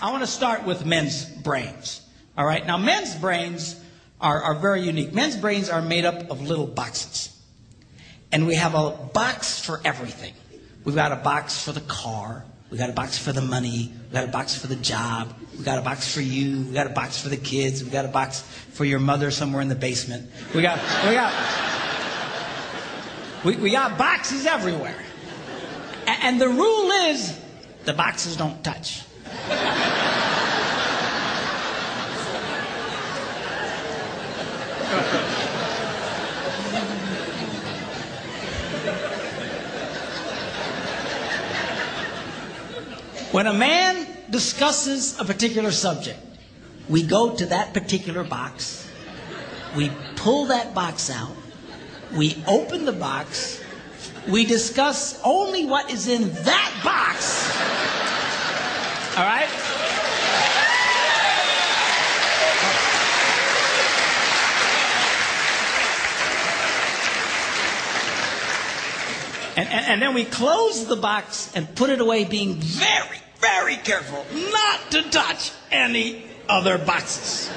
I want to start with men's brains. All right? Now, men's brains are very unique. Men's brains are made up of little boxes. And we have a box for everything. We've got a box for the car. We've got a box for the money. We've got a box for the job. We've got a box for you. We've got a box for the kids. We've got a box for your mother somewhere in the basement. We got boxes everywhere. And the rule is the boxes don't touch. When a man discusses a particular subject, we go to that particular box, we pull that box out, we open the box, we discuss only what is in that box. All right? And then we close the box and put it away, being very, very careful not to touch any other boxes.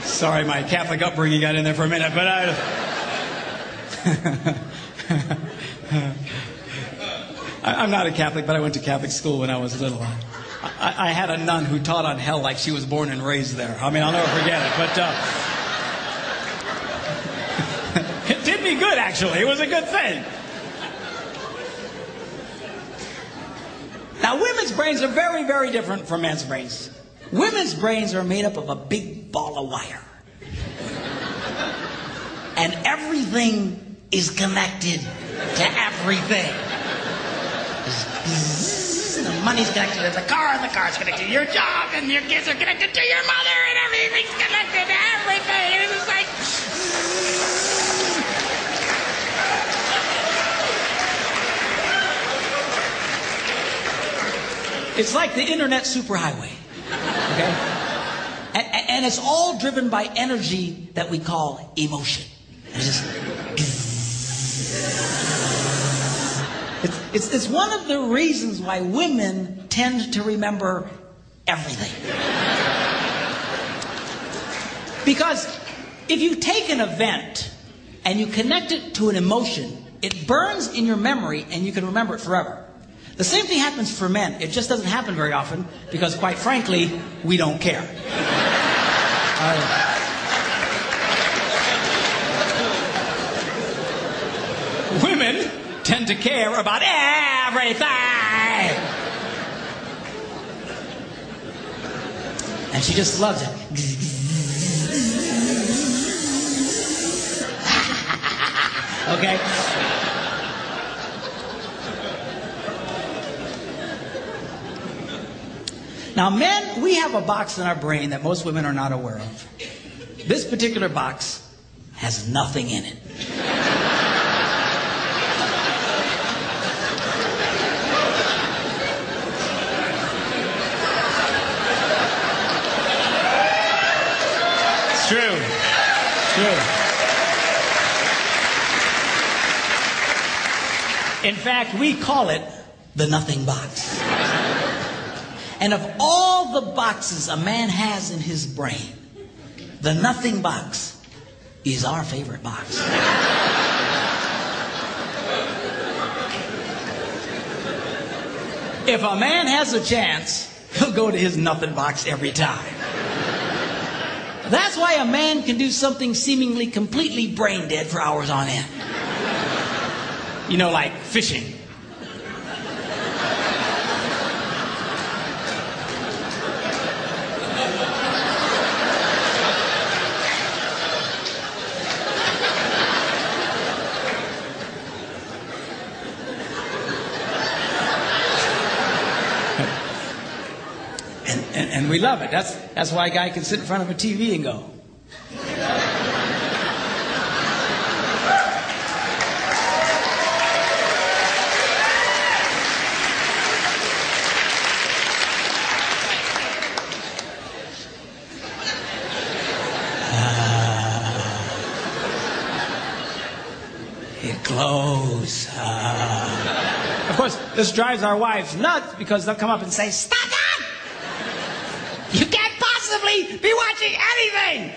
Sorry, my Catholic upbringing got in there for a minute, but I'm not a Catholic, but I went to Catholic school when I was little. I had a nun who taught on hell like she was born and raised there. I mean, I'll never forget it, but it did me good, actually. It was a good thing. Now, women's brains are very, very different from men's brains. Women's brains are made up of a big ball of wire. And everything is connected to everything. The money's connected to the car, and the car's connected to your job, and your kids are connected to your mother, and everything's connected to everything. And it's like... It's like the internet superhighway. Okay? And it's all driven by energy that we call emotion. It's one of the reasons why women tend to remember everything. Because if you take an event and you connect it to an emotion, it burns in your memory and you can remember it forever. The same thing happens for men. It just doesn't happen very often because, quite frankly, we don't care. Women tend to care about everything. And she just loves it. Okay? Now, men, we have a box in our brain that most women are not aware of. This particular box has nothing in it. It's true. It's true. In fact, we call it the nothing box. And of all the boxes a man has in his brain, the nothing box is our favorite box. If a man has a chance, he'll go to his nothing box every time. That's why a man can do something seemingly completely brain dead for hours on end. You know, like fishing. And we love it. That's why a guy can sit in front of a TV and go. Get close. Of course, this drives our wives nuts because they'll come up and say, "Stop that! You can't possibly be watching anything!"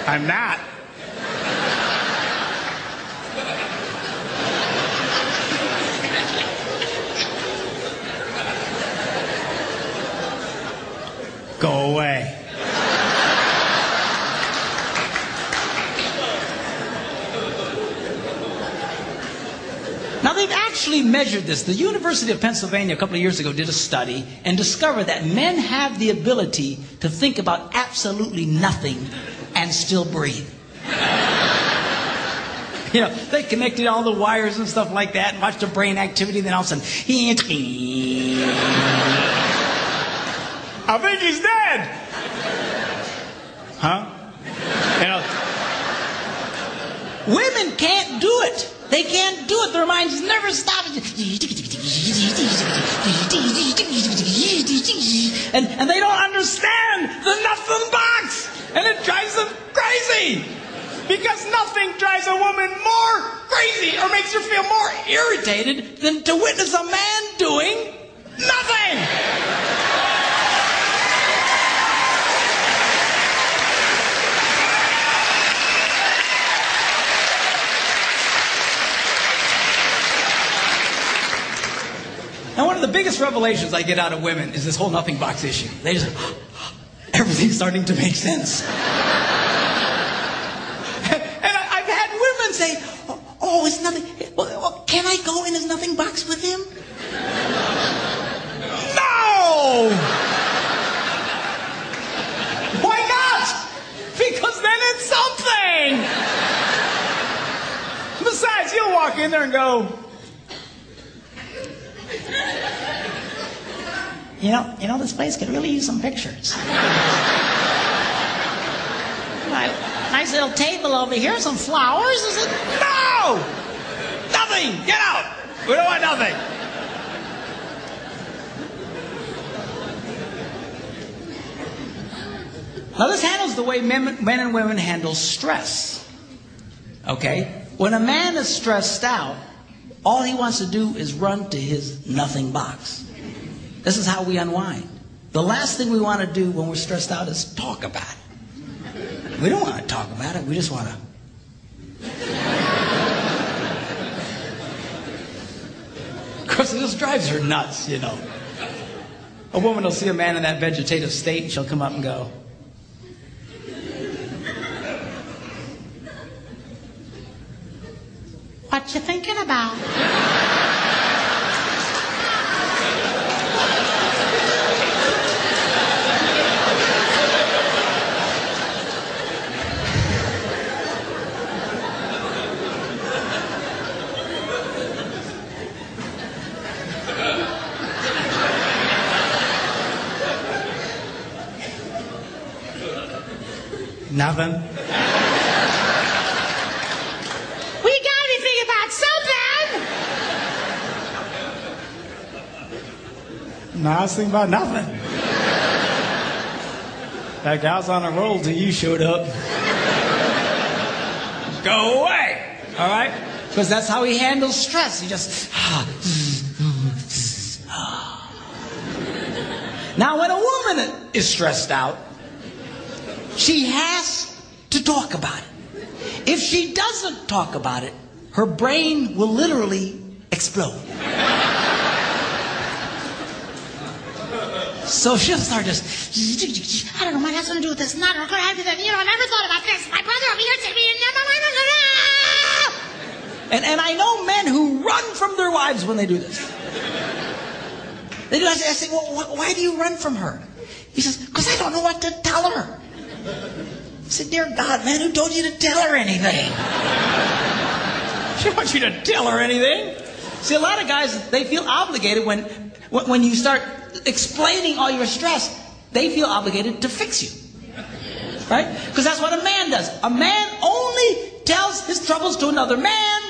I'm not. Go away. Now they've actually measured this. The University of Pennsylvania a couple of years ago did a study and discovered that men have the ability to think about absolutely nothing and still breathe. You know, they connected all the wires and stuff like that and watched the brain activity, then all of a sudden, I think he's dead. Huh? You know, women can't do it. They can't do it. Their minds never stop. And they don't understand the nothing box. And it drives them crazy. Because nothing drives a woman more crazy or makes her feel more irritated than to witness a man doing nothing. Now, one of the biggest revelations I get out of women is this whole nothing box issue. They just, everything's starting to make sense. And I've had women say, "Oh, it's nothing. Well, can I go in his nothing box with him?" No! Why not? Because then it's something. Besides, you'll walk in there and go, You know, this place could really use some pictures. Nice little table over here, some flowers. Is it? No! Nothing! Get out! We don't want nothing. Now this handles the way men and women handle stress. Okay? When a man is stressed out, all he wants to do is run to his nothing box. This is how we unwind. The last thing we want to do when we're stressed out is talk about it. We don't want to talk about it. We just want to. Of course, it just drives her nuts, you know. A woman will see a man in that vegetative state and she'll come up and go, "What you thinking about?" Nothing. We gotta be thinking about something. No, I was thinking about nothing. In fact, I was on a roll till you showed up. Go away. All right? Because that's how he handles stress. He just. Now, when a woman is stressed out, she has to talk about it. If she doesn't talk about it, her brain will literally explode. So she'll start just, "I don't know, what has something to do with this. Not, I never thought about this. My brother over here said me. And I know men who run from their wives when they do this. They do. I say, "Well, why do you run from her?" He says, "Because I don't know what to tell her." I said, "Dear God, man, who told you to tell her anything?" She wants you to tell her anything. See, a lot of guys, they feel obligated when you start explaining all your stress, they feel obligated to fix you. Right? Because that's what a man does. A man only tells his troubles to another man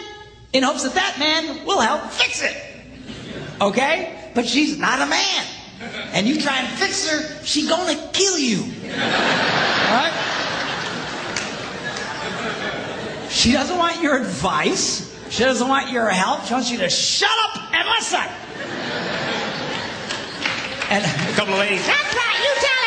in hopes that that man will help fix it. Okay? But she's not a man. and you try and fix her, she gonna kill you. All right? She doesn't want your advice. She doesn't want your help. She wants you to shut up and listen. And a couple of ladies, that's right, you tell